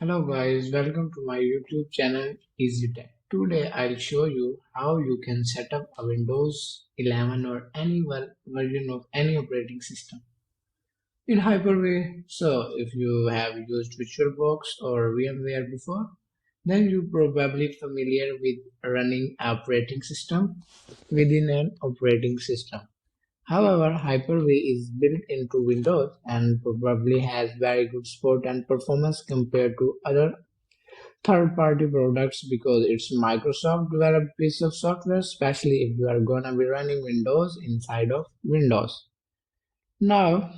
Hello guys, welcome to my YouTube channel Easy Tech. Today I'll show you how you can set up a Windows 11 or any version of any operating system in Hyper-V. So if you have used VirtualBox or VMware before, then you're probably familiar with running operating system within an operating system. However, Hyper-V is built into Windows and probably has very good support and performance compared to other third-party products because it's Microsoft developed piece of software, especially if you are gonna be running Windows inside of Windows. Now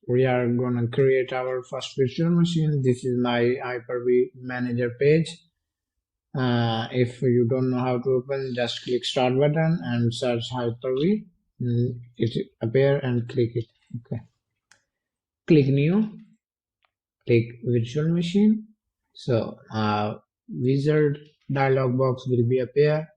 we are gonna create our first virtual machine. This is my Hyper-V manager page. If you don't know how to open, just click start button and search Hyper-V. It appear and click it. Okay. Click new. Click virtual machine. So wizard dialog box will be appear.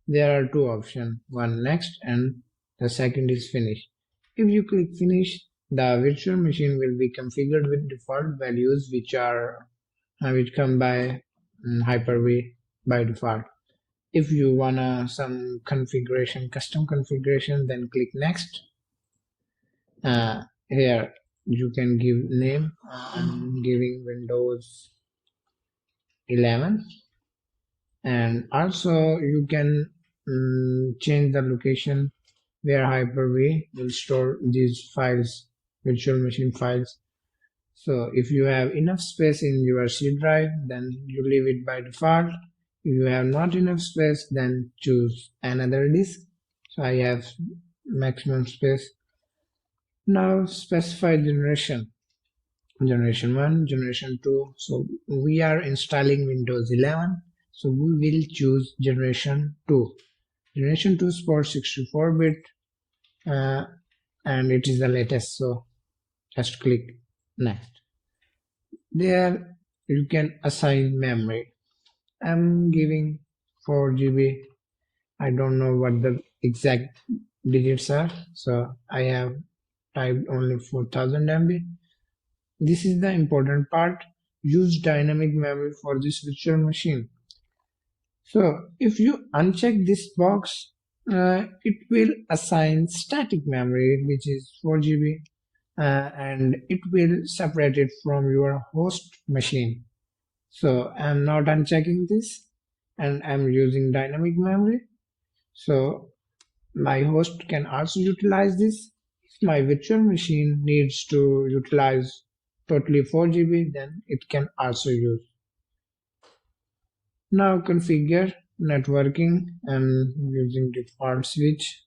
There are two options, one next and the second is finish. If you click finish, the virtual machine will be configured with default values which come by Hyper-V by default. If you wanna some configuration, custom configuration, then click next. Here you can give name. I'm giving Windows 11, and also you can change the location where Hyper-V will store these files, virtual machine files. So if you have enough space in your C drive, then you leave it by default. If you have not enough space, then choose another disk. So I have maximum space. Now specify generation 1, generation 2. So we are installing Windows 11, so we will choose generation 2. Generation 2 supports 64-bit and it is the latest, so just click next. There you can assign memory. I'm giving 4 GB. I don't know what the exact digits are, so I have typed only 4000 MB. This is the important part. Use dynamic memory for this virtual machine. So if you uncheck this box, it will assign static memory, which is 4 GB, and it will separate it from your host machine. So I'm not unchecking this, and I'm using dynamic memory. So my host can also utilize this. If my virtual machine needs to utilize totally 4 GB, then it can also use. Now configure networking and using default switch.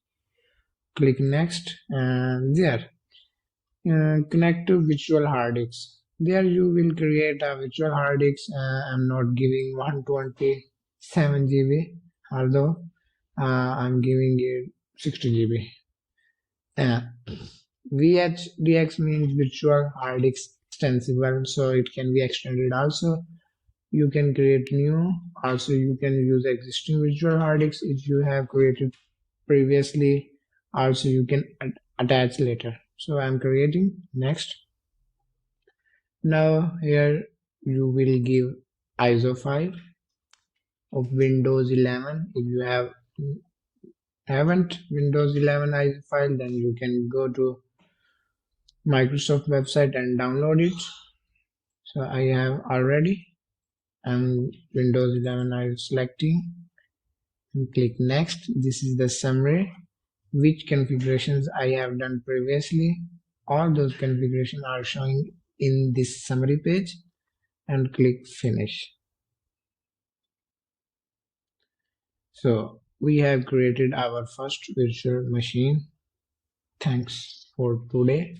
Click next and there. Connect to virtual hard disks. There you will create a virtual hard disk. I'm not giving 127 GB, although I'm giving it 60 GB. VHDX means virtual hard disk extensible, so it can be extended also. You can create new. Also, you can use existing virtual hard disks if you have created previously. Also, you can attach later. So I'm creating next. Now here you will give ISO file of Windows 11. If you haven't Windows 11 ISO file, then you can go to Microsoft website and download it. So I have already, and Windows 11 I'm selecting and click next. This is the summary, which configurations I have done previously. All those configurations are showing in this summary page, and click finish. So we have created our first virtual machine. Thanks for today.